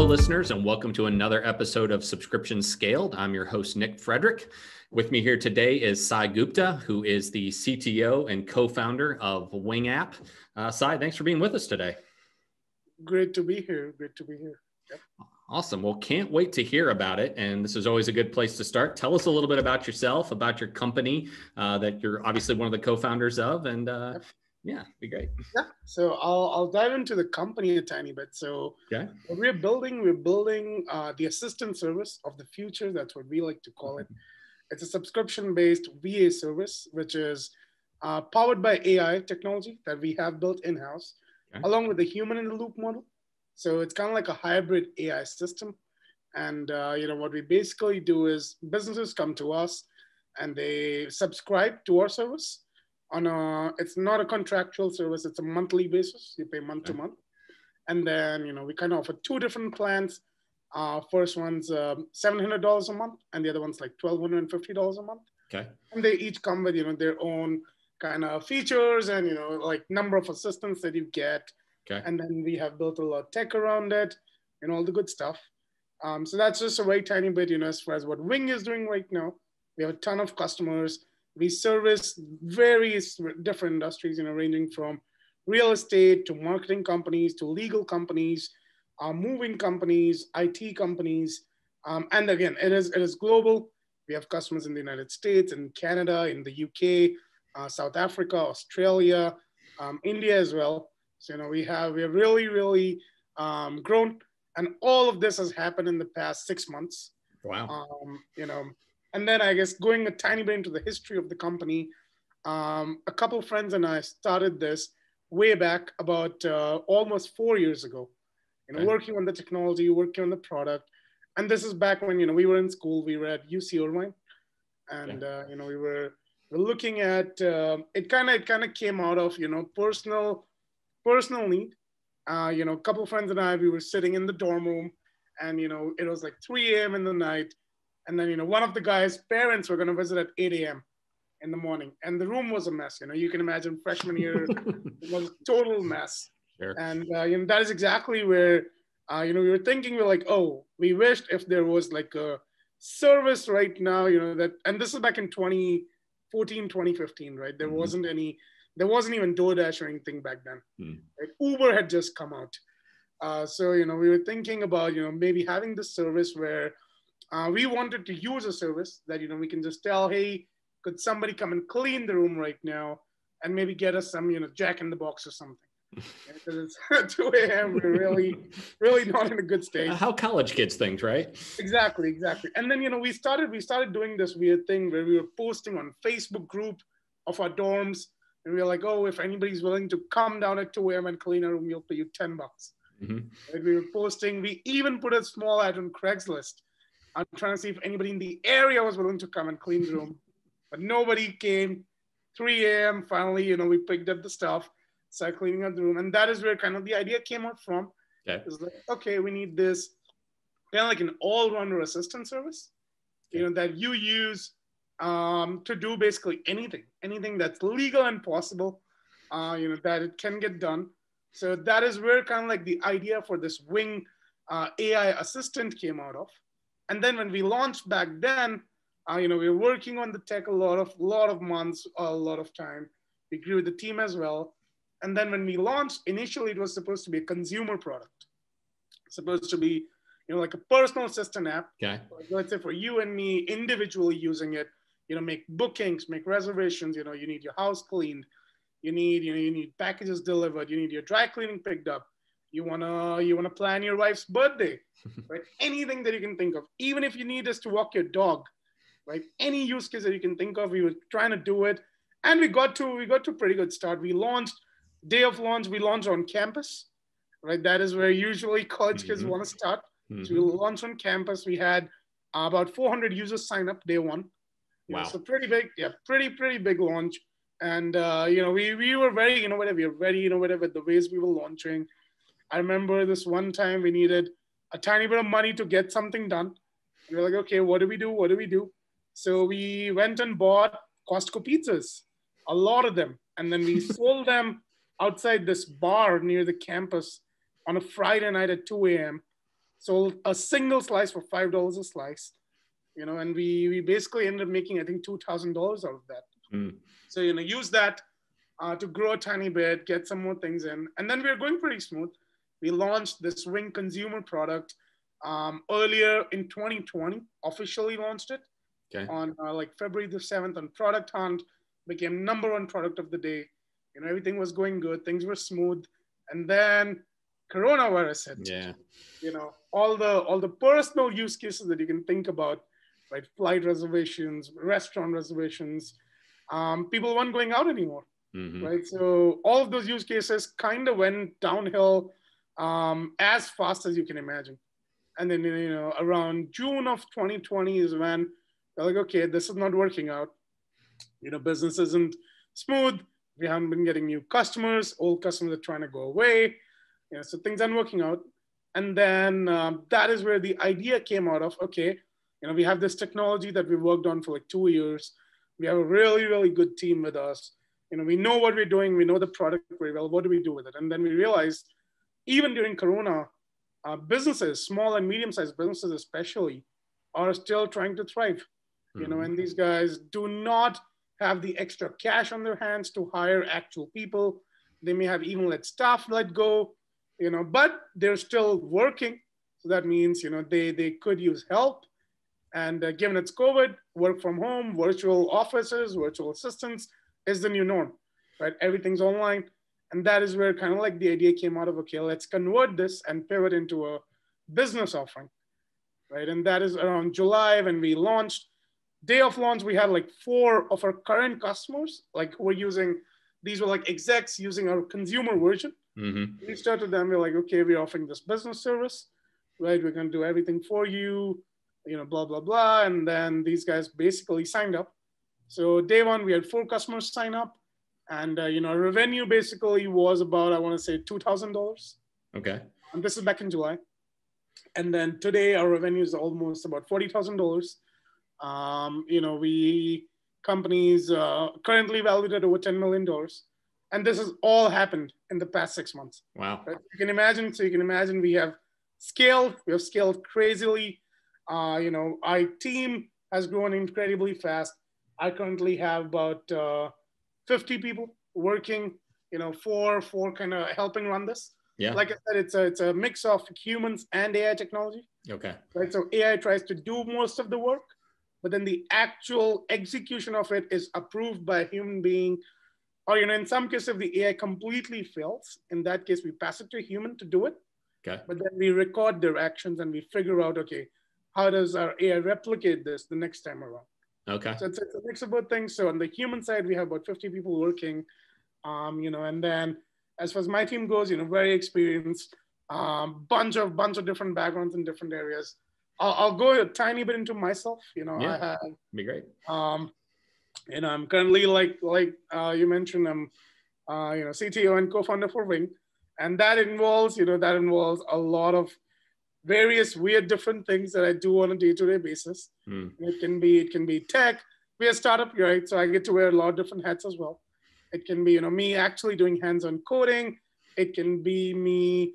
listeners, and welcome to another episode of Subscription Scaled. I'm your host, Nick Frederick. With me here today is Sai Gupta, who is the CTO and co-founder of WingApp. Sai, thanks for being with us today. Great to be here. Great to be here. Yep. Awesome. Well, can't wait to hear about it. And this is always a good place to start. Tell us a little bit about yourself, about your company that you're obviously one of the co-founders of. And Yep. Yeah, be great. Yeah. So I'll dive into the company a tiny bit. So Okay. what we're building the assistant service of the future. That's what we like to call it. It's a subscription-based VA service, which is powered by AI technology that we have built in-house, along with the human-in-the-loop model. So it's kind of like a hybrid AI system. And what we basically do is businesses come to us and they subscribe to our service. It's not a contractual service, it's a monthly basis. You pay month to month. And then, we kind of offer two different plans. First one's $700 a month, and the other one's like $1,250 a month. Okay. And they each come with, their own kind of features and, like number of assistants that you get. Okay. And then we have built a lot of tech around it and all the good stuff. So that's just a very tiny bit, as far as what Wing is doing right now. We have a ton of customers. We service various different industries, ranging from real estate to marketing companies to legal companies, moving companies, IT companies. And again, it is global. We have customers in the United States, in Canada, in the UK, South Africa, Australia, India as well. So, we have really, really grown. And all of this has happened in the past 6 months. Wow. And then I guess going a tiny bit into the history of the company, a couple of friends and I started this way back about almost 4 years ago, working on the technology, working on the product. And this is back when, we were in school, we were at UC Irvine. And, we were looking at, it kind of came out of, personal need. A couple of friends and I, we were sitting in the dorm room and, it was like 3 a.m. in the night. And then, one of the guys' parents were going to visit at 8 a.m. in the morning. And the room was a mess. You can imagine freshman year, it was a total mess. Sure. And, that is exactly where, we were thinking, we're like, oh, we wished if there was like a service right now, that, and this is back in 2014, 2015, right? There wasn't even DoorDash or anything back then. Right? Uber had just come out. So, we were thinking about, maybe having this service where we wanted to use a service that, we can just tell, hey, could somebody come and clean the room right now and maybe get us some, Jack in the Box or something. Because it's 2 a.m. We're really, really not in a good state. How college kids think, right? Exactly. And then, we started doing this weird thing where we were posting on Facebook group of our dorms. And we were like, oh, if anybody's willing to come down at 2 a.m. and clean our room, we'll pay you $10. And we were posting, we even put a small ad on Craigslist. I'm trying to see if anybody in the area was willing to come and clean the room, but nobody came. 3 a.m. Finally, we picked up the stuff, started cleaning up the room. And that is where kind of the idea came out from. Okay. It's like, okay, we need this kind of like an all-rounder assistant service, that you use to do basically anything that's legal and possible, that it can get done. So that is where kind of like the idea for this Wing AI assistant came out of. And then when we launched back then, we were working on the tech a lot of months, a lot of time. We grew the team as well. And then when we launched, initially it was supposed to be a consumer product. Supposed to be, like a personal assistant app. Okay. Let's say for you and me individually using it, make bookings, make reservations, you need your house cleaned. You need packages delivered. You need your dry cleaning picked up. You wanna plan your wife's birthday, right? Anything that you can think of, even if you need us to walk your dog, right? Any use case that you can think of, we were trying to do it, and we got to a pretty good start. We launched, day of launch, we launched on campus, right? That is where usually college kids want to start. So we launched on campus. We had about 400 users sign up day one. Wow. So pretty big, pretty big launch. And we were very innovative. We were very innovative with the ways we were launching. I remember this one time we needed a tiny bit of money to get something done. And we were like, okay, what do we do? So we went and bought Costco pizzas, a lot of them. And then we sold them outside this bar near the campus on a Friday night at 2 a.m. sold a single slice for $5 a slice, and we basically ended up making, I think, $2,000 out of that. So, use that to grow a tiny bit, get some more things in. And then we were going pretty smooth. We launched this Wing consumer product earlier in 2020, officially launched it on like February the 7th on Product Hunt, became #1 product of the day. Everything was going good. Things were smooth. And then coronavirus hit. Yeah. All the personal use cases that you can think about, right? Flight reservations, restaurant reservations. People weren't going out anymore, right? So all of those use cases kind of went downhill as fast as you can imagine. And then, around June of 2020 is when they're like, okay, this is not working out. Business isn't smooth. We haven't been getting new customers. Old customers are trying to go away. So things aren't working out. And then that is where the idea came out of, okay, we have this technology that we worked on for like 2 years. We have a really, really good team with us. We know what we're doing. We know the product very well. What do we do with it? And then we realized, even during Corona, businesses, small and medium-sized businesses especially, are still trying to thrive. And these guys do not have the extra cash on their hands to hire actual people. They may have even let staff let go, but they're still working. So that means, they could use help. And given it's COVID, work from home, virtual offices, virtual assistants is the new norm, right? Everything's online. And that is where kind of like the idea came out of, okay, let's convert this and pivot into a business offering, right? And that is around July when we launched. Day of launch, we had like 4 of our current customers, like who were using, these were like execs using our consumer version. We started them, we're like, okay, we're offering this business service, right? We're going to do everything for you, blah, blah, blah. And then these guys basically signed up. So day 1, we had 4 customers sign up. And, our revenue basically was about, I want to say $2,000. Okay. And this is back in July. And then today our revenue is almost about $40,000. Companies currently valued at over $10 million. And this has all happened in the past 6 months. Wow. Right? You can imagine we have scaled crazily. Our team has grown incredibly fast. I currently have about 50 people working, for kind of helping run this. Yeah. Like I said, it's a mix of humans and AI technology. Okay. Right. So AI tries to do most of the work, but then the actual execution of it is approved by a human being. Or, in some cases, if the AI completely fails, in that case, we pass it to a human to do it. Okay. But then we record their actions and we figure out, okay, how does our AI replicate this the next time around? Okay. So it's a mix of both things. So on the human side, we have about 50 people working, and then as far as my team goes, very experienced, bunch of different backgrounds in different areas. I'll go a tiny bit into myself. Yeah, I have, be great. I'm currently like you mentioned, I'm CTO and co-founder for Wing, and that involves a lot of various weird different things that I do on a day-to-day basis. It can be tech. We're a startup, right? So I get to wear a lot of different hats as well. It can be me actually doing hands-on coding. It can be me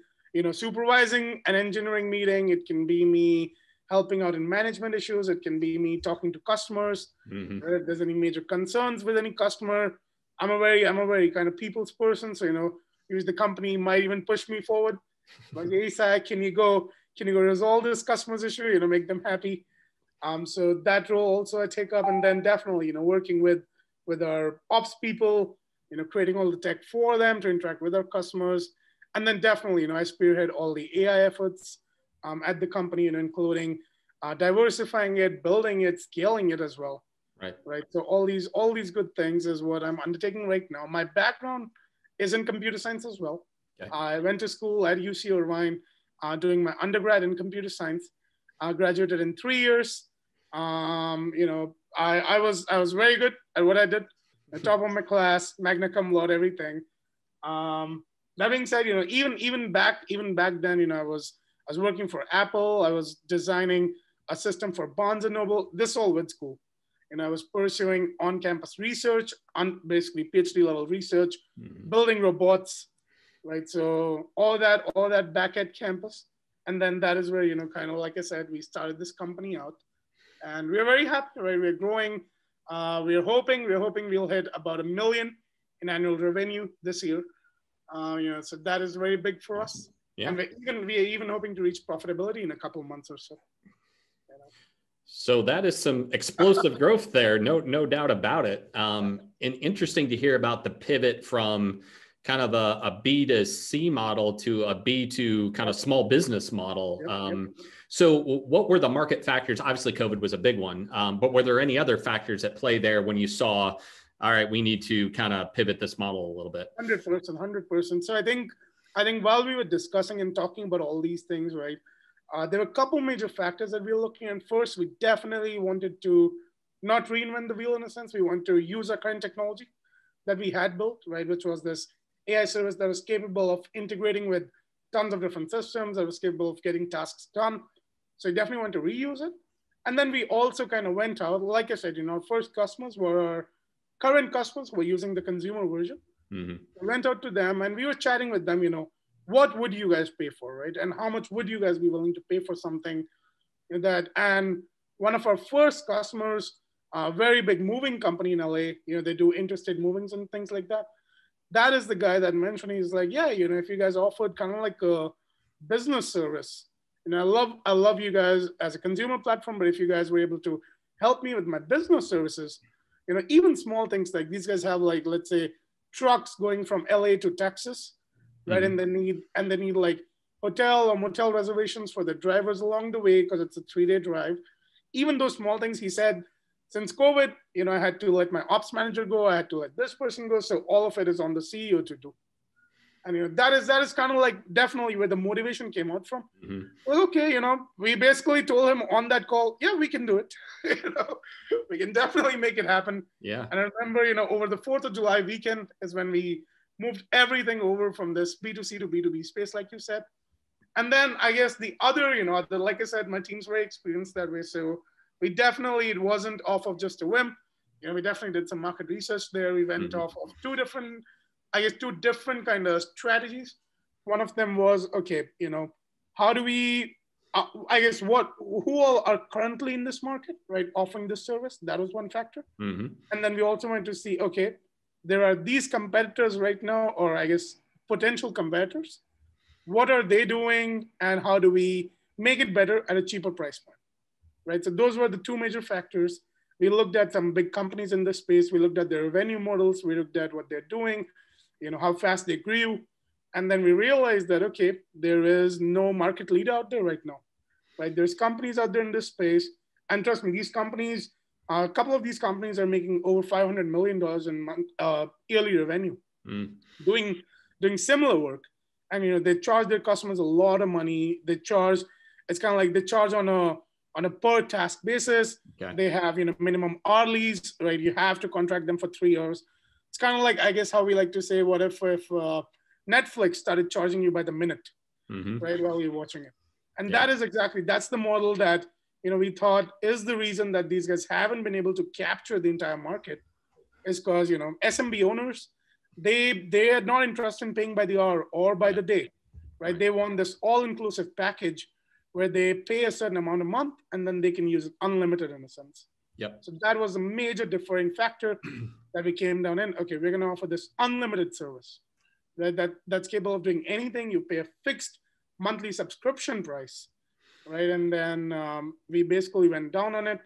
supervising an engineering meeting. It can be me helping out in management issues. It can be me talking to customers. If there's any major concerns with any customer, I'm a very kind of people's person. So the company might even push me forward. Like, hey, Sai, can you go resolve this customer's issue? Make them happy. So that role also I take up, and then definitely working with our ops people, creating all the tech for them to interact with our customers, and then definitely I spearhead all the AI efforts at the company, including diversifying it, building it, scaling it as well. Right. So all these good things is what I'm undertaking right now. My background is in computer science as well. Okay. I went to school at UC Irvine, doing my undergrad in computer science. I graduated in 3 years. I was very good at what I did. The top of my class, magna cum laude, everything. That being said, even back then, I was working for Apple. I was designing a system for Barnes and Noble. This all with school. I was pursuing on-campus research, on basically PhD level research, building robots, right? So all that back at campus. And then that is where, kind of like I said, we started this company out, and we're very happy, right? We're growing. We're hoping we'll hit about $1 million in annual revenue this year. So that is very big for us. Yeah. And we're even hoping to reach profitability in a couple of months or so. So that is some explosive growth there. No doubt about it. And interesting to hear about the pivot from kind of a B to C model to a B to kind of small business model. So what were the market factors? Obviously COVID was a big one, but were there any other factors at play there when you saw, all right, we need to kind of pivot this model a little bit? 100%. So I think while we were discussing and talking about all these things, right, there were a couple major factors that we were looking at. First, we definitely wanted to not reinvent the wheel in a sense. We want to use our current technology that we had built, right, which was this AI service that was capable of integrating with tons of different systems, that was capable of getting tasks done. So we definitely want to reuse it. And then we also kind of went out, like I said, our first customers were our current customers who were using the consumer version. We went out to them and we were chatting with them, what would you guys pay for, right? And how much would you guys be willing to pay for something that, and one of our first customers, a very big moving company in LA, they do interstate movings and things like that. That is the guy that mentioned, he's like, yeah, if you guys offered kind of like a business service, I love you guys as a consumer platform, but if you guys were able to help me with my business services, even small things like these guys have like, let's say, trucks going from LA to Texas, right? And they need like hotel or motel reservations for the drivers along the way because it's a 3-day drive. Even those small things, he said, since COVID, I had to let my ops manager go, I had to let this person go, so all of it is on the CEO to do. And that is kind of like definitely where the motivation came out from. Well, okay, we basically told him on that call, yeah, we can do it. We can definitely make it happen. Yeah. And I remember, over the 4th of July weekend is when we moved everything over from this B2C to B2B space, like you said. And then I guess the other, like I said, my team's very experienced that way. So it wasn't off of just a whim. We definitely did some market research there. We went off of two different kind of strategies. One of them was, okay, how do we, who all are currently in this market, right, offering this service? That was one factor. And then we also wanted to see, okay, there are these competitors right now, or I guess potential competitors. What are they doing and how do we make it better at a cheaper price point, right? So those were the two major factors. We looked at some big companies in this space. We looked at their revenue models. We looked at what they're doing, how fast they grew. And then we realized that, okay, there is no market leader out there right now, right? There's companies out there in this space. And trust me, these companies, a couple of these companies are making over $500 million in yearly revenue, doing similar work. And, they charge their customers a lot of money. It's kind of like they charge on a per task basis. Okay. They have, minimum hourlies, right? You have to contract them for 3 years. It's kind of like, I guess, how we like to say, what if Netflix started charging you by the minute, right, while you're watching it. And that's the model that, we thought is the reason that these guys haven't been able to capture the entire market is because, SMB owners, they are not interested in paying by the hour or by the day, right? They want this all-inclusive package where they pay a certain amount a month and then they can use it unlimited in a sense. Yep. So that was a major differing factor that we came down in. Okay, we're going to offer this unlimited service, right? That's capable of doing anything. You pay a fixed monthly subscription price, right? And then we basically went down on it.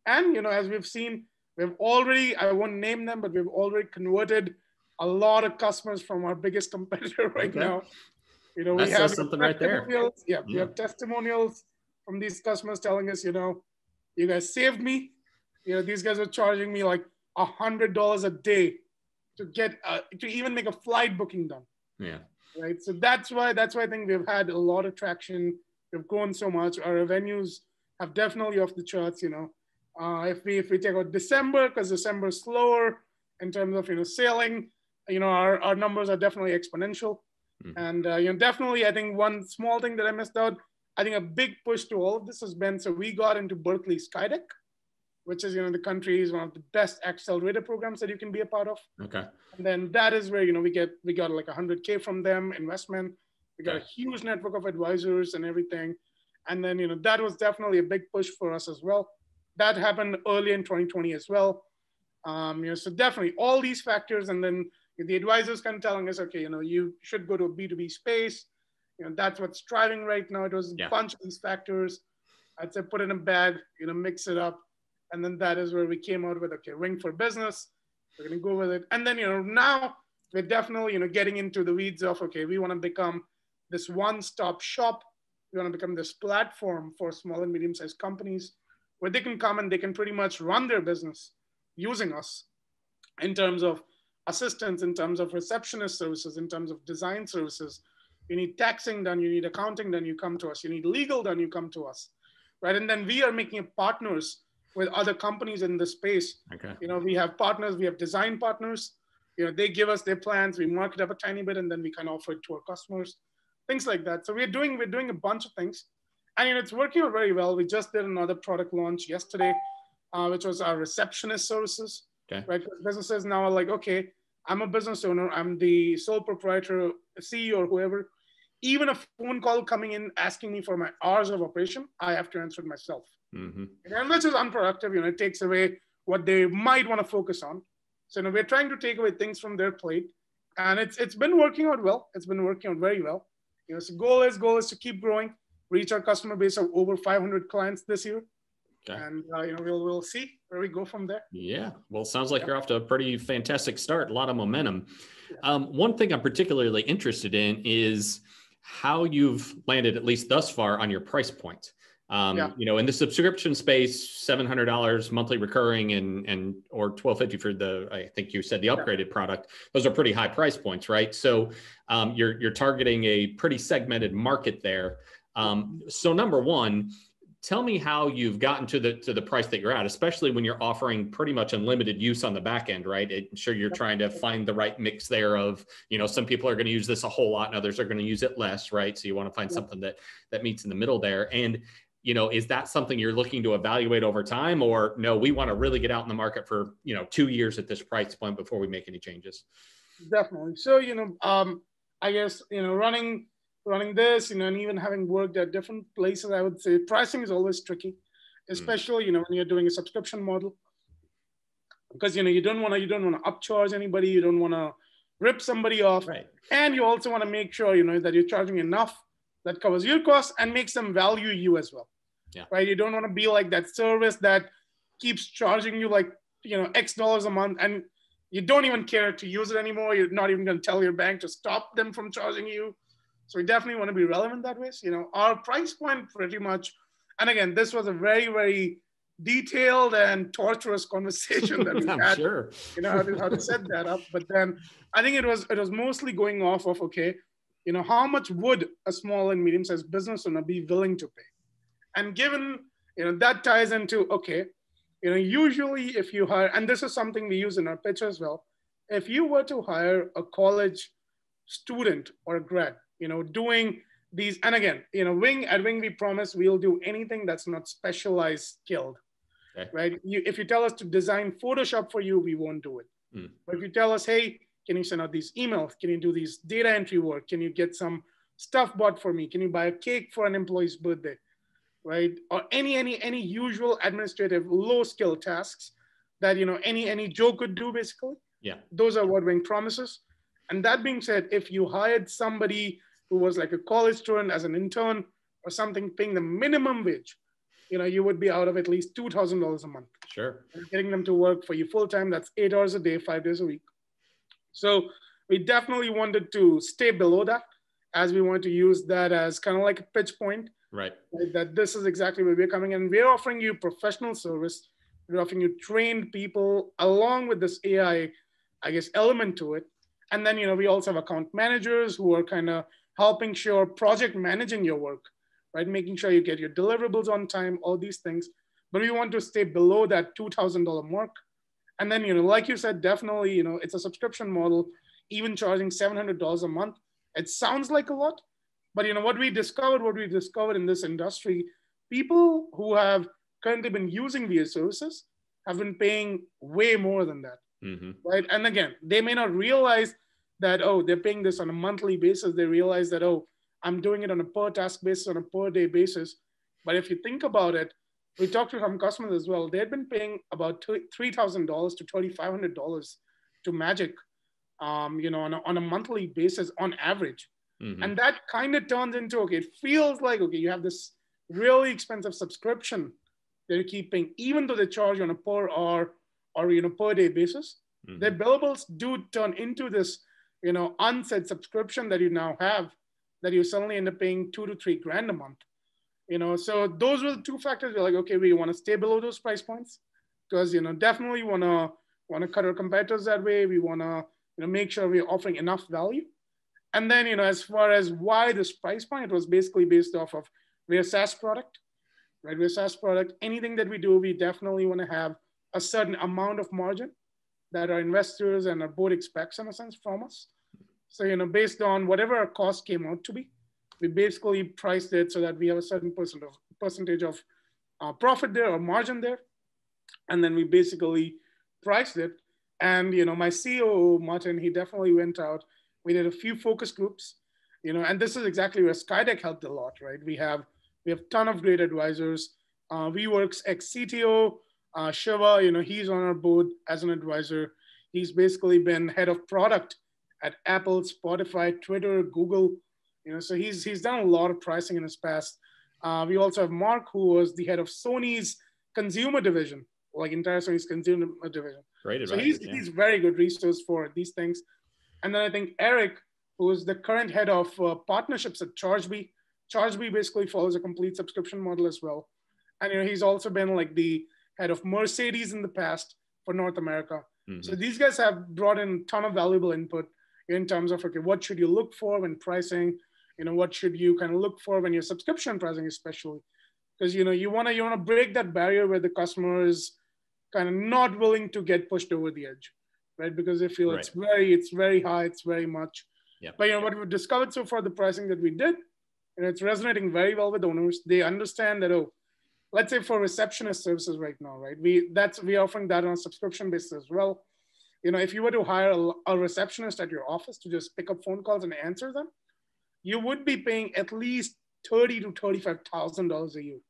And, as we've seen, we've already, I won't name them, but we've already converted a lot of customers from our biggest competitor right now. We have something right there. Yeah, we have testimonials from these customers telling us, you guys saved me. These guys are charging me like $100 a day to get to even make a flight booking done. Yeah. Right. So that's why I think we've had a lot of traction. We've grown so much. Our revenues have definitely off the charts. If we take out December, because December is slower in terms of sailing, our numbers are definitely exponential. And definitely, I think one small thing that I missed out, I think a big push to all of this has been, so we got into Berkeley Skydeck, which is, the country's one of the best accelerator programs that you can be a part of. Okay. And then that is where, we got like $100K from them investment. We got a huge network of advisors and everything. And then, that was definitely a big push for us as well. That happened early in 2020 as well. So definitely all these factors. And then the advisors kind of telling us, okay, you should go to a B2B space. That's what's driving right now. It was a bunch of these factors. I'd say put in a bag, mix it up. And then that is where we came out with, okay, Wing for Business. We're going to go with it. And then, now we're definitely, getting into the weeds of, okay, we want to become this one-stop shop. We want to become this platform for small and medium-sized companies where they can come and they can pretty much run their business using us in terms of assistance, in terms of receptionist services, in terms of design services. You need taxing done, you need accounting done, you come to us. You need legal done, you come to us, right? And then we are making partners with other companies in this space. Okay. We have partners, we have design partners. They give us their plans, we mark it up a tiny bit, and then we can offer it to our customers, things like that. So we're doing a bunch of things, and it's working out very well. We just did another product launch yesterday, which was our receptionist services. Okay. Right? Businesses now are like, okay, I'm a business owner, I'm the sole proprietor, CEO, or whoever. Even a phone call coming in asking me for my hours of operation, I have to answer it myself. Mm-hmm. And which is unproductive. It takes away what they might want to focus on. So we're trying to take away things from their plate, and it's been working out well. It's been working out very well. So goal is to keep growing, reach our customer base of over 500 clients this year. Okay. And we'll see where we go from there. Yeah. Well, it sounds like you're off to a pretty fantastic start. A lot of momentum. Yeah. One thing I'm particularly interested in is how you've landed, at least thus far, on your price point. In the subscription space, $700 monthly recurring and or $1,250 for I think you said the upgraded product. Those are pretty high price points, right? So you're targeting a pretty segmented market there. So number one, tell me how you've gotten to the price that you're at, especially when you're offering pretty much unlimited use on the back end, right? I'm sure you're trying to find the right mix there of, some people are going to use this a whole lot and others are going to use it less, right? So you want to find something that meets in the middle there. And, is that something you're looking to evaluate over time, or no, we want to really get out in the market for, 2 years at this price point before we make any changes? Definitely. So, I guess, running this, and even having worked at different places, I would say pricing is always tricky, especially, when you're doing a subscription model, because, you don't want to upcharge anybody. You don't want to rip somebody off. Right. And you also want to make sure, that you're charging enough that covers your costs and makes them value you as well. Yeah. Right. You don't want to be like that service that keeps charging you like, X dollars a month, and you don't even care to use it anymore. You're not even going to tell your bank to stop them from charging you. So we definitely want to be relevant that way. So, our price point pretty much, and again, this was a very, very detailed and torturous conversation that we I'm had, sure. How to set that up. But then I think it was mostly going off of, okay, how much would a small and medium-sized business owner be willing to pay? And given, that ties into, okay, usually if you hire, and this is something we use in our pitch as well, if you were to hire a college student or a grad, doing these, and again, at Wing, we promise we'll do anything that's not specialized skilled, okay. Right? If you tell us to design Photoshop for you, we won't do it. But if you tell us, hey, can you send out these emails? Can you do these data entry work? Can you get some stuff bought for me? Can you buy a cake for an employee's birthday? Right? Or any usual administrative low skill tasks that, any Joe could do basically. Yeah. Those are what Wing promises. And that being said, if you hired somebody who was like a college student as an intern or something, paying the minimum wage, you would be out of at least $2,000 a month. Sure. And getting them to work for you full time, that's 8 hours a day, 5 days a week. So we definitely wanted to stay below that, as we want to use that as kind of like a pitch point. Right. That this is exactly where we're coming in. We're offering you professional service. We're offering you trained people along with this AI, I guess, element to it. And then, we also have account managers who are kind of helping sure project managing your work, right? Making sure you get your deliverables on time, all these things. But we want to stay below that $2,000 mark. And then, like you said, definitely, it's a subscription model, even charging $700 a month. It sounds like a lot, but what we discovered in this industry, people who have currently been using these services have been paying way more than that, right? And again, they may not realize that, oh, they're paying this on a monthly basis. They realize that, oh, I'm doing it on a per task basis, on a per day basis. But if you think about it, we talked to some customers as well. They had been paying about $3,000 to $2,500 to Magic, on a monthly basis on average. Mm-hmm. And that kind of turns into, okay, it feels like, okay, you have this really expensive subscription that you keep paying, even though they charge you on a per hour or, per day basis. Mm-hmm. Their billables do turn into this, unsaid subscription that you now have, that you suddenly end up paying $2,000 to $3,000 a month. So those were the two factors. We're like, okay, we want to stay below those price points because, definitely want to cut our competitors that way. We want to, make sure we're offering enough value. And then, as far as why this price point, it was basically based off of we're a SaaS product, right? We're a SaaS product. Anything that we do, we definitely want to have a certain amount of margin that our investors and our board expects, in a sense, from us. So, based on whatever our cost came out to be, we basically priced it so that we have a certain percentage of profit there or margin there. And then we basically priced it. And, my COO, Martin, he definitely went out. We did a few focus groups, and this is exactly where Skydeck helped a lot, right? We have a ton of great advisors. WeWork's ex-CTO, Shiva, he's on our board as an advisor. He's basically been head of product at Apple, Spotify, Twitter, Google, so he's done a lot of pricing in his past. We also have Mark, who was the head of Sony's consumer division, like entire Sony's consumer division. Great advisor. So he's very good resource for these things. And then I think Eric, who is the current head of partnerships at Chargebee. Chargebee basically follows a complete subscription model as well. And he's also been like the head of Mercedes in the past for North America. Mm-hmm. So these guys have brought in a ton of valuable input in terms of, okay, what should you look for when pricing? What should you kind of look for when you're subscription pricing, especially? Because, you want to break that barrier where the customer is kind of not willing to get pushed over the edge, right? Because they feel it's very high, it's very much. Yep. But, what we've discovered so far, the pricing that we did, it's resonating very well with owners. They understand that, let's say for receptionist services right now, right? We're offering that on a subscription basis as well. If you were to hire a receptionist at your office to just pick up phone calls and answer them, you would be paying at least $30,000 to $35,000 a year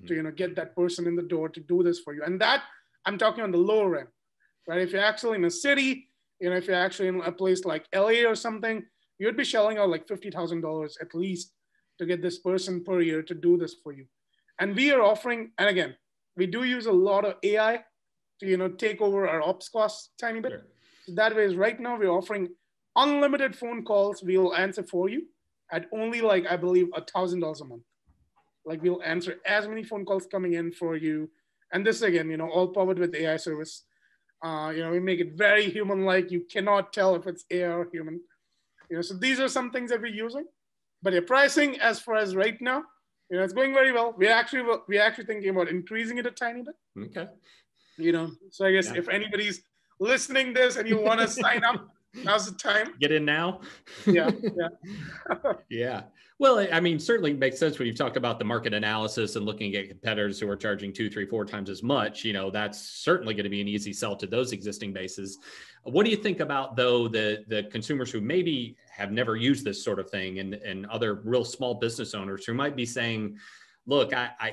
to get that person in the door to do this for you. And that I'm talking on the lower end, right? If you're actually in a city, if you're actually in a place like LA or something, you'd be shelling out like $50,000 at least to get this person per year to do this for you. And we are offering, and again, we do use a lot of AI to take over our ops costs a tiny bit. Sure. So that way, right now we're offering unlimited phone calls. We will answer for you at only I believe $1,000 a month. Like we'll answer as many phone calls coming in for you. And this again, all powered with AI service. We make it very human-like. You cannot tell if it's AI or human. So these are some things that we're using. But your pricing, as far as right now, it's going very well. We're actually thinking about increasing it a tiny bit. Okay. So I guess if anybody's listening this and you want to sign up, now's the time. Get in now. Yeah. Yeah. Well, I mean, certainly makes sense when you've talked about the market analysis and looking at competitors who are charging 2, 3, 4 times as much. That's certainly going to be an easy sell to those existing bases. What do you think about, though, the consumers who maybe have never used this sort of thing and other real small business owners who might be saying, look,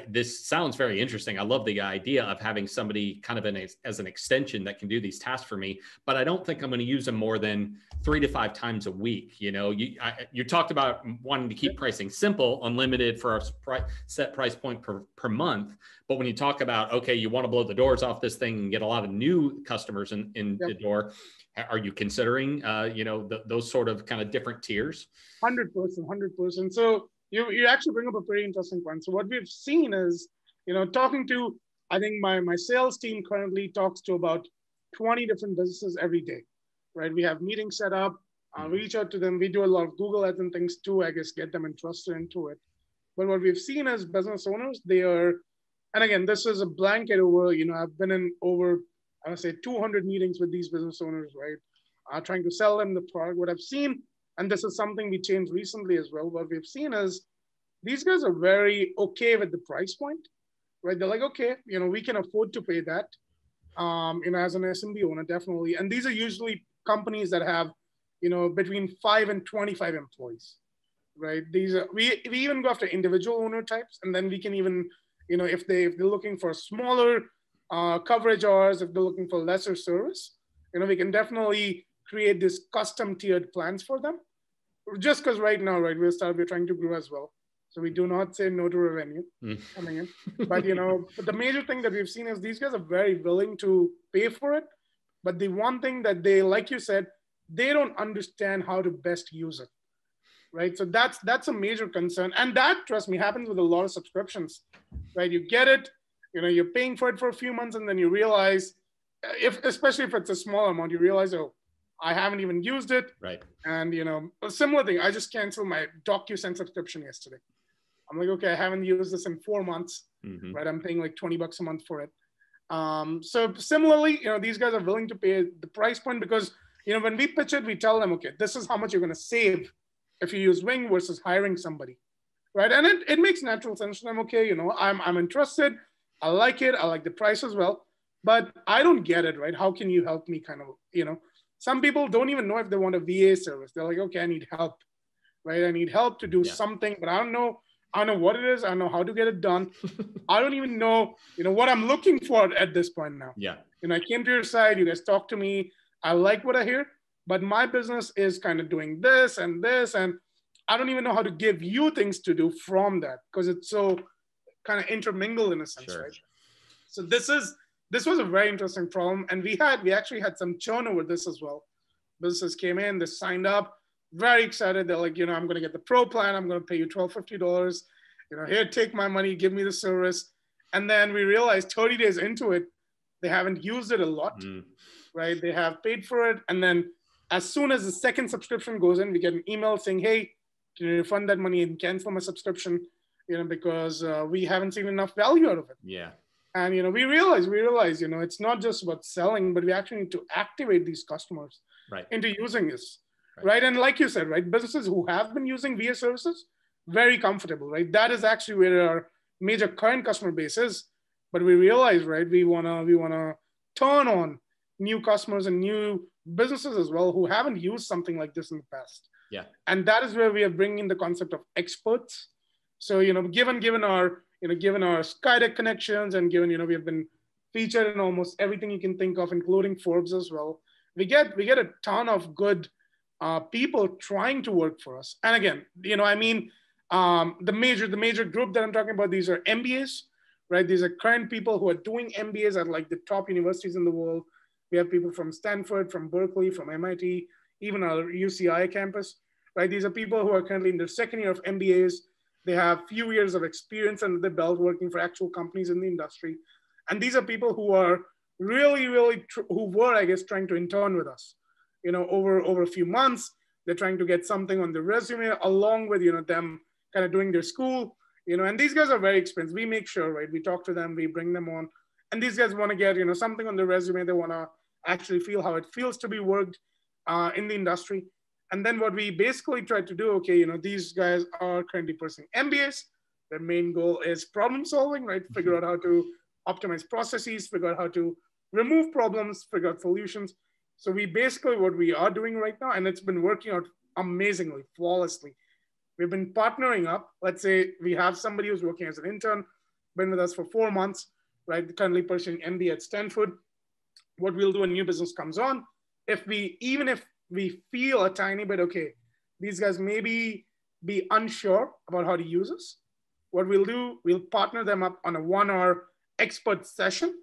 this sounds very interesting. I love the idea of having somebody kind of as an extension that can do these tasks for me, but I don't think I'm going to use them more than 3 to 5 times a week. You talked about wanting to keep pricing simple, unlimited for a set price point per month. But when you talk about, okay, you want to blow the doors off this thing and get a lot of new customers in the door, are you considering, those sort of kind of different tiers? 100%. So you actually bring up a pretty interesting point. So what we've seen is, talking to, I think my sales team currently talks to about 20 different businesses every day, right? We have meetings set up, we reach out to them. We do a lot of Google ads and things too, I guess, get them interested into it. But what we've seen as business owners, and again, this is a blanket over, I've been in over, I would say 200 meetings with these business owners, right? Trying to sell them the product. What I've seen, and this is something we changed recently as well, what we've seen is these guys are very okay with the price point, right? They're like, okay, we can afford to pay that, as an SMB owner, definitely. And these are usually companies that have, between 5 and 25 employees, right? These are, we even go after individual owner types, and then we can even, if they're looking for smaller coverage hours, if they're looking for lesser service, we can definitely create this custom tiered plans for them. Just because right now, right, we're trying to grow as well. So we do not say no to revenue coming in. But, but the major thing that we've seen is these guys are very willing to pay for it. But the one thing that they, like you said, they don't understand how to best use it, right? So that's a major concern. And that, trust me, happens with a lot of subscriptions, right? You get it, you're paying for it for a few months, and then you realize, especially if it's a small amount, you realize, oh, I haven't even used it. Right. And, a similar thing, I just canceled my DocuSign subscription yesterday. I'm like, okay, I haven't used this in 4 months, right? I'm paying like $20 a month for it. So similarly, these guys are willing to pay the price point because, when we pitch it, we tell them, okay, this is how much you're going to save if you use Wing versus hiring somebody, right? And it makes natural sense to them. Okay, I'm interested. I like it. I like the price as well, but I don't get it, right? How can you help me kind of, some people don't even know if they want a VA service. They're like, okay, I need help, right? I need help to do something, but I don't know what it is. I don't know how to get it done. I don't even know, what I'm looking for at this point now. Yeah. I came to your side, you guys talked to me. I like what I hear, but my business is kind of doing this, and I don't even know how to give you things to do from that because it's so kind of intermingled in a sense, right? So this was a very interesting problem. And we actually had some churn over this as well. Businesses came in, they signed up, very excited. They're like, I'm going to get the pro plan. I'm going to pay you $1,250. Here, take my money, give me the service. And then we realized 30 days into it, they haven't used it a lot, right? They have paid for it. And then as soon as the second subscription goes in, we get an email saying, hey, can you refund that money and cancel my subscription? Because we haven't seen enough value out of it. Yeah. And, we realize, it's not just about selling, but we actually need to activate these customers into using this. Right. And like you said, right, businesses who have been using VA services, very comfortable, right? That is actually where our major current customer base is. But we realize, right, we wanna turn on new customers and new businesses as well who haven't used something like this in the past. Yeah. And that is where we are bringing in the concept of experts. So, given our Skydeck connections and given, we have been featured in almost everything you can think of, including Forbes as well. We get a ton of good people trying to work for us. And again, the major group that I'm talking about, these are MBAs, right? These are current people who are doing MBAs at like the top universities in the world. We have people from Stanford, from Berkeley, from MIT, even our UCI campus, right? These are people who are currently in their second year of MBAs. They have few years of experience under the belt working for actual companies in the industry. And these are people who are really, who were, I guess, trying to intern with us. Over a few months, they're trying to get something on their resume along with, them kind of doing their school, and these guys are very expensive. We make sure, right, we talk to them, we bring them on, and these guys want to get, something on their resume. They want to actually feel how it feels to be worked in the industry. And then what we basically try to do, okay, these guys are currently pursuing MBAs. Their main goal is problem solving, right? Figure out how to optimize processes, figure out how to remove problems, figure out solutions. So what we are doing right now, and it's been working out amazingly, flawlessly. We've been partnering up. Let's say we have somebody who's working as an intern, been with us for 4 months, right? Currently pursuing MBA at Stanford. What we'll do when new business comes on, even if we feel a tiny bit, okay, these guys maybe be unsure about how to use us, what we'll do, we'll partner them up on a 1-hour expert session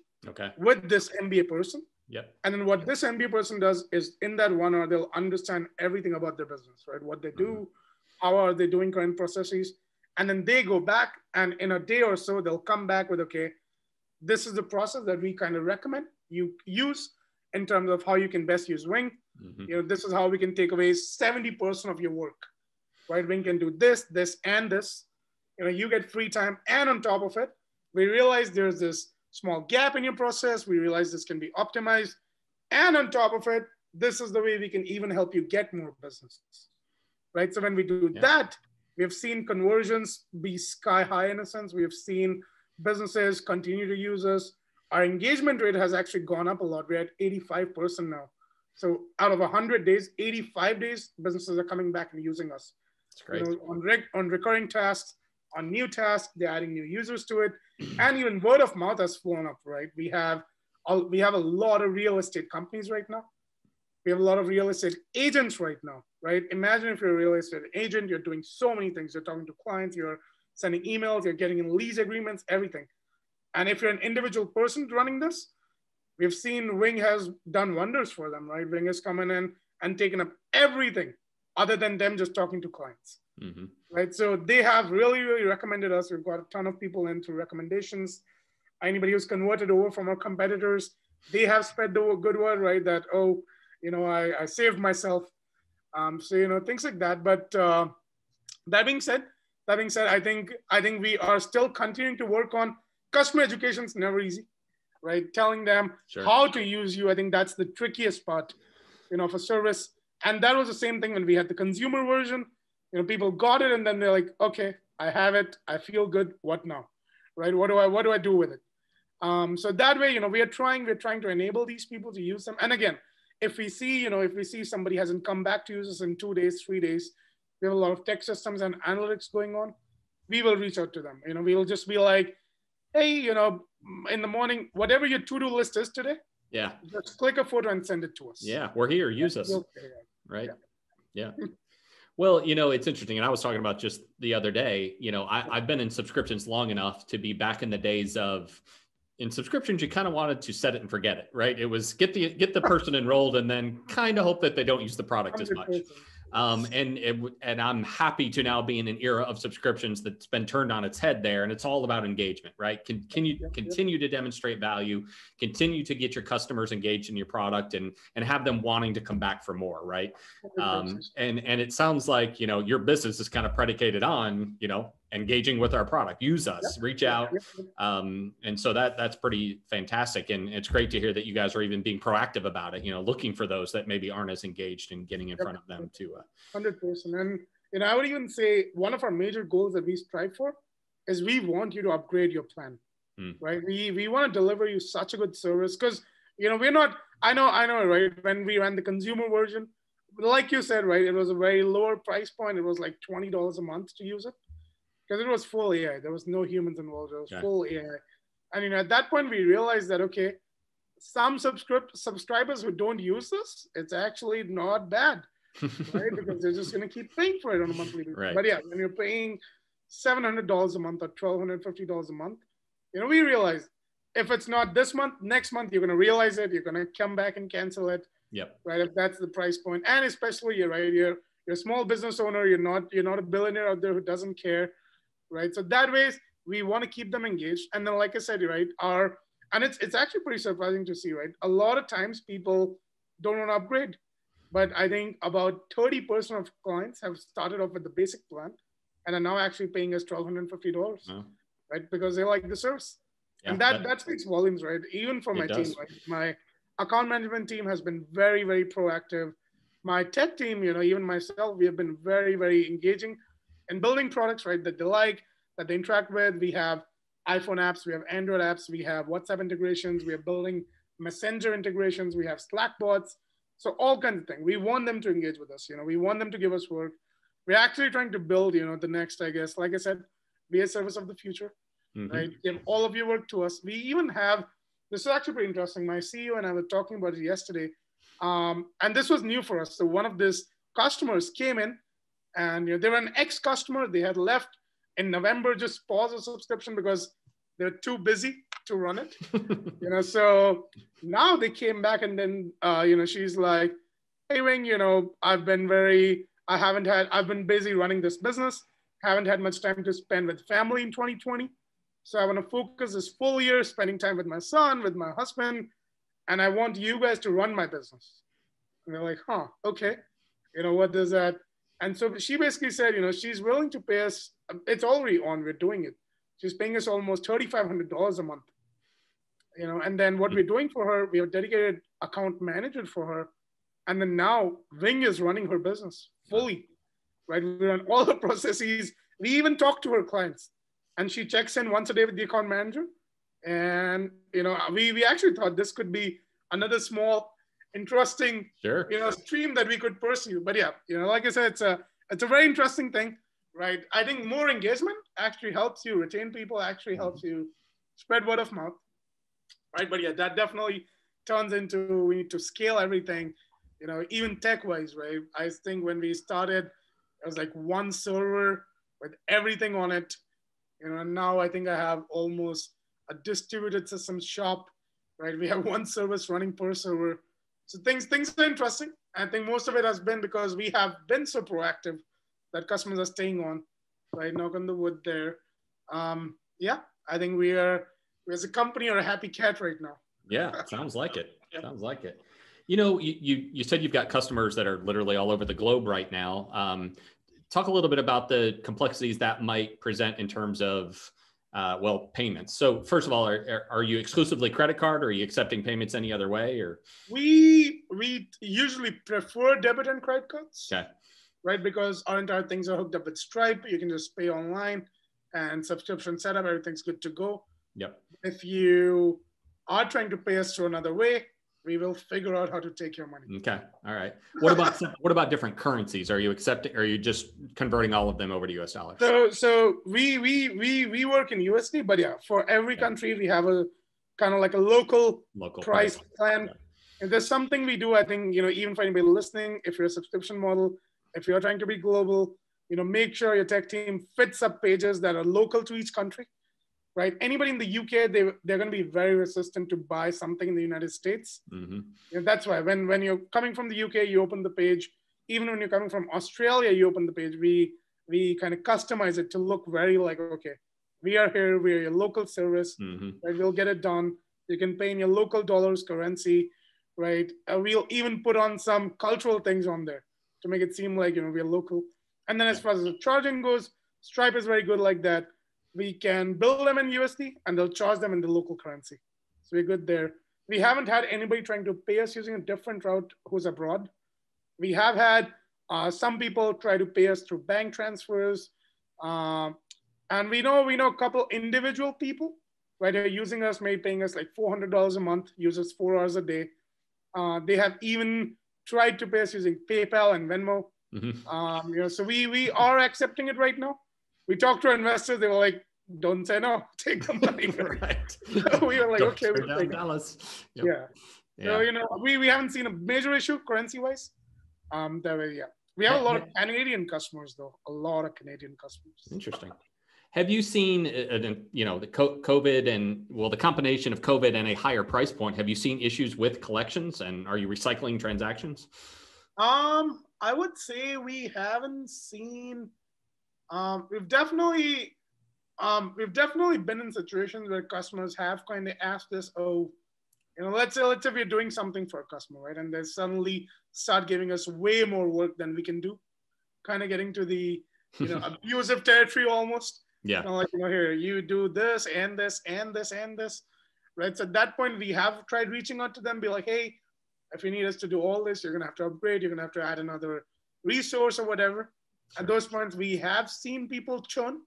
with this MBA person. Yep. And then what this MBA person does is in that 1 hour, they'll understand everything about their business, right? What they do, how are they doing current processes. And then they go back and in a day or so, they'll come back with, okay, this is the process that we kind of recommend you use in terms of how you can best use Wing. This is how we can take away 70% of your work, right? Wing can do this, this, and this. You get free time. And on top of it, we realize there's this small gap in your process. We realize this can be optimized. And on top of it, this is the way we can even help you get more business, right? So when we do that, we have seen conversions be sky high in a sense. We have seen businesses continue to use us. Our engagement rate has actually gone up a lot. We're at 85% now. So out of 100 days, 85 days, businesses are coming back and using us. That's great. On recurring tasks, on new tasks, they're adding new users to it, and even word of mouth has flown up, right? We have a lot of real estate companies right now. We have a lot of real estate agents right now, right? Imagine if you're a real estate agent, you're doing so many things. You're talking to clients, you're sending emails, you're getting in lease agreements, everything. And if you're an individual person running this, we've seen Wing has done wonders for them, right? Wing has come in and taken up everything other than them just talking to clients, right? So they have really, really recommended us. We've got a ton of people in through recommendations. Anybody who's converted over from our competitors, they have spread the good word, right? That, oh, I saved myself. So, things like that. But that being said, I think we are still continuing to work on customer education. Is never easy, right? Telling them how to use you. I think that's the trickiest part, for service. And that was the same thing when we had the consumer version. People got it and then they're like, okay, I have it. I feel good. What now, right? What do I do with it? So that way, we're trying to enable these people to use them. And again, if we see somebody hasn't come back to use us in 2 days, 3 days, we have a lot of tech systems and analytics going on. We will reach out to them. We will just be like, hey, in the morning, whatever your to-do list is today, just click a photo and send it to us. Yeah, we're here. Use us. Right. Yeah. Well, it's interesting. And I was talking about just the other day, I've been in subscriptions long enough to be back in the days of, in subscriptions, you kind of wanted to set it and forget it, right? It was get the person enrolled and then kind of hope that they don't use the product as much. And I'm happy to now be in an era of subscriptions that's been turned on its head there. And it's all about engagement, right? Continue to demonstrate value, continue to get your customers engaged in your product and have them wanting to come back for more, right? And it sounds like, your business is kind of predicated on, engaging with our product. Use us, reach out. And so that's pretty fantastic. And it's great to hear that you guys are even being proactive about it, looking for those that maybe aren't as engaged and getting in front of them too. 100%. And I would even say one of our major goals that we strive for is we want you to upgrade your plan, right? We want to deliver you such a good service because, we're not, I know, right? When we ran the consumer version, like you said, right? It was a very lower price point. It was like $20 a month to use it. Because it was full AI. There was no humans involved. It was full AI. And at that point, we realized that, okay, some subscribers who don't use this, it's actually not bad, right? Because they're just going to keep paying for it on a monthly basis. Right. But yeah, when you're paying $700 a month or $1,250 a month, we realize if it's not this month, next month, you're going to realize it. You're going to come back and cancel it. Yep. Right. If that's the price point. And especially you're a small business owner. You're not a billionaire out there who doesn't care. Right. So that way we want to keep them engaged. And then, like I said, right, and it's actually pretty surprising to see, right? A lot of times people don't want to upgrade, but I think about 30% of clients have started off with the basic plan and are now actually paying us $1,250, right? Because they like the service. Yeah, and that speaks volumes, right? Even for my team, right? My account management team has been very, very proactive. My tech team, even myself, we have been very, very engaging and building products, right, that they like, that they interact with. We have iPhone apps, we have Android apps, we have WhatsApp integrations, we are building Messenger integrations, we have Slack bots. So all kinds of things. We want them to engage with us. We want them to give us work. We're actually trying to build, the next, I guess, like I said, be a service of the future, right? Give all of your work to us. We even have, this is actually pretty interesting. My CEO and I were talking about it yesterday. And this was new for us. So one of these customers came in, and they were an ex-customer. They had left in November, just paused a subscription because they're too busy to run it. So now they came back and then, she's like, hey, Wing, I've been busy running this business, haven't had much time to spend with family in 2020. So I want to focus this full year spending time with my son, with my husband, and I want you guys to run my business. And they're like, okay. What does that? And so she basically said, she's willing to pay us. It's already on. We're doing it. She's paying us almost $3,500 a month. And then what we're doing for her, we have dedicated account manager for her. And then now Wing is running her business fully, right? We run all the processes. We even talk to her clients, and she checks in once a day with the account manager. And, we actually thought this could be another small, interesting, stream that we could pursue. But yeah, like I said, it's it's a very interesting thing, right? I think more engagement actually helps you retain people, actually helps you spread word of mouth, right? But yeah, that definitely turns into we need to scale everything, even tech-wise, right? I think when we started, it was like one server with everything on it, and now I think I have almost a distributed systems shop, right? We have one service running per server. So things are interesting. I think most of it has been because we have been so proactive that customers are staying on, right? Knock on the wood there. Yeah, I think we as a company are a happy cat right now. Yeah, sounds like it. Sounds like it. You said you've got customers that are literally all over the globe right now. Talk a little bit about the complexities that might present in terms of payments. So first of all, are you exclusively credit card, or are you accepting payments any other way? Or we usually prefer debit and credit cards, okay, right? Because our entire things are hooked up with Stripe. You can just pay online and subscription setup, everything's good to go. Yep. If you are trying to pay us through another way, we will figure out how to take your money. Okay. All right. What about different currencies? Are you just converting all of them over to US dollars? So we work in USD, but yeah, for every country we have a kind of like a local price plan. Yeah. If there's something we do, I think, even for anybody listening, if you're a subscription model, if you're trying to be global, make sure your tech team fits up pages that are local to each country. Right? Anybody in the UK, they're going to be very resistant to buy something in the United States. Mm-hmm. That's why when you're coming from the UK, you open the page. Even when you're coming from Australia, you open the page. We kind of customize it to look very like, okay, we are here, we're your local service, right? We'll get it done. You can pay in your local dollars currency, right? We'll even put on some cultural things on there to make it seem like, we're local. And then as far as the charging goes, Stripe is very good like that. We can bill them in USD and they'll charge them in the local currency. So we're good there. We haven't had anybody trying to pay us using a different route who's abroad. We have had some people try to pay us through bank transfers. And we know a couple individual people, right, are using us, maybe paying us like $400 a month, use us 4 hours a day. They have even tried to pay us using PayPal and Venmo. Mm-hmm. So we are accepting it right now. We talked to our investors. They were like, don't say no, take the money. Right. So we were like, okay, we'll take Dallas. Yep. Yeah. So, we haven't seen a major issue currency-wise. We have a lot of Canadian customers, though. A lot of Canadian customers. Interesting. Have you seen, the COVID and, the combination of COVID and a higher price point, have you seen issues with collections, and are you recycling transactions? I would say we haven't seen... We've definitely been in situations where customers have kind of asked us, let's say we're doing something for a customer, right? And they suddenly start giving us way more work than we can do, kind of getting to the, abusive territory almost. Yeah. Here, you do this and this and this and this, right? So at that point, we have tried reaching out to them, be like, hey, if you need us to do all this, you're going to have to upgrade, you're going to have to add another resource or whatever. Sure. At those points, we have seen people churn,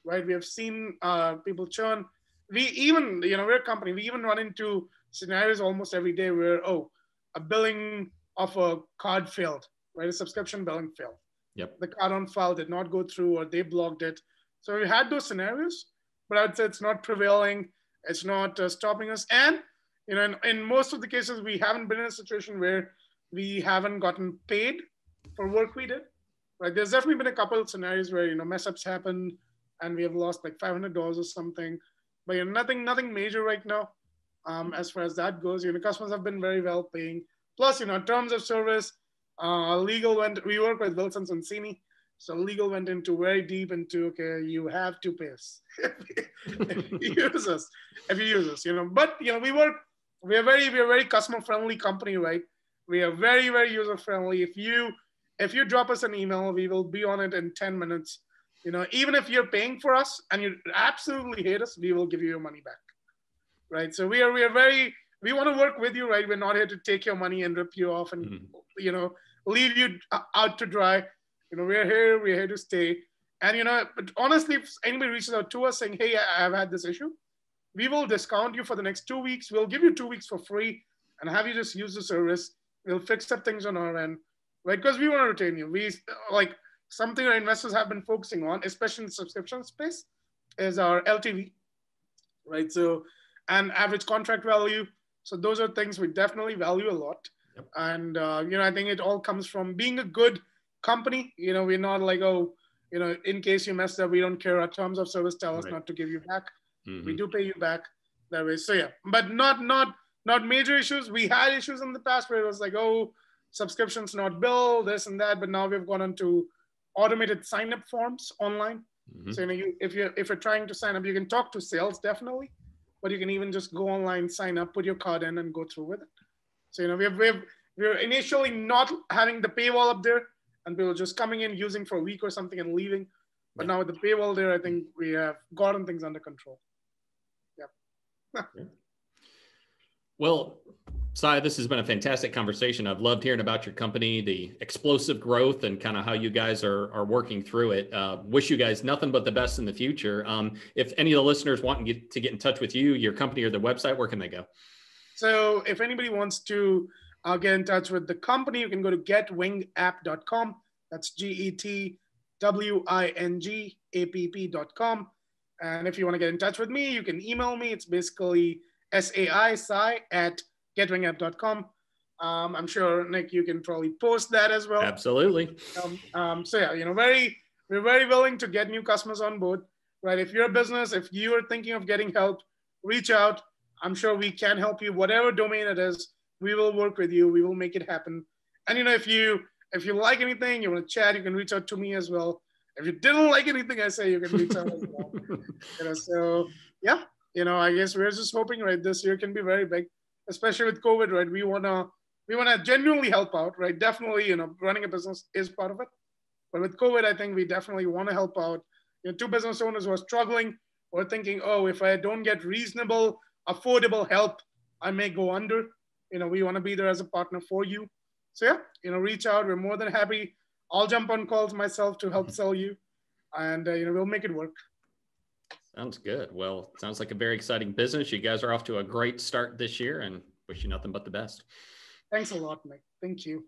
right? We have seen people churn. We even, we're a company, we even run into scenarios almost every day where, a billing of a card failed, right? A subscription billing failed. Yep. The card on file did not go through, or they blocked it. So we had those scenarios, but I'd say it's not prevailing. It's not stopping us. And, in most of the cases, we haven't been in a situation where we haven't gotten paid for work we did. Right? There's definitely been a couple of scenarios where, mess ups happened and we have lost like $500 or something, but nothing major right now. As far as that goes, customers have been very well paying. Plus, terms of service, we work with Wilson Sonsini. So legal went into very deep into, okay, you have to pay us if you use us, but, we are very customer friendly company, right? We are very, very user friendly. If you drop us an email, we will be on it in 10 minutes. Even if you're paying for us and you absolutely hate us, we will give you your money back, right? So we want to work with you, right? We're not here to take your money and rip you off and, leave you out to dry. We're here to stay. And, but honestly, if anybody reaches out to us saying, hey, I've had this issue, we will discount you for the next 2 weeks. We'll give you 2 weeks for free and have you just use the service. We'll fix up things on our end, right? Because we want to retain you. something our investors have been focusing on, especially in the subscription space, is our LTV, right? So, and average contract value. So those are things we definitely value a lot. Yep. And, I think it all comes from being a good company. We're not like, oh, in case you messed up, we don't care. Our terms of service tell us not to give you back. Mm-hmm. We do pay you back that way. So yeah, but not major issues. We had issues in the past where it was like, oh, subscriptions not billed, this and that. But now we've gone on to automated sign-up forms online. Mm-hmm. So if you're trying to sign up, you can talk to sales definitely, but you can even just go online, sign up, put your card in, and go through with it. So we're initially not having the paywall up there, and people just coming in, using for a week or something, and leaving. But now with the paywall there, I think we have gotten things under control. Yeah. Well, Sai, this has been a fantastic conversation. I've loved hearing about your company, the explosive growth, and kind of how you guys are working through it. Wish you guys nothing but the best in the future. If any of the listeners want to get in touch with you, your company, or the website, where can they go? So if anybody wants to get in touch with the company, you can go to getwingapp.com. That's GETWINGAPP.com. And if you want to get in touch with me, you can email me. It's basically sai@getwingapp.com. I'm sure, Nick, you can probably post that as well. Absolutely. So yeah, we're very willing to get new customers on board, right? If you're a business, if you are thinking of getting help, reach out. I'm sure we can help you, whatever domain it is. We will work with you. We will make it happen. And if you like anything, you want to chat, you can reach out to me as well. If you didn't like anything I say, you can reach out as well. So yeah, I guess we're just hoping, right, this year can be very big, especially with COVID, right? We wanna genuinely help out, right? Definitely, running a business is part of it. But with COVID, I think we definitely want to help out. Two business owners who are struggling or thinking, oh, if I don't get reasonable, affordable help, I may go under. We want to be there as a partner for you. So yeah, reach out. We're more than happy. I'll jump on calls myself to help sell you, and we'll make it work. Sounds good. Well, sounds like a very exciting business. You guys are off to a great start this year, and wish you nothing but the best. Thanks a lot, Mike. Thank you.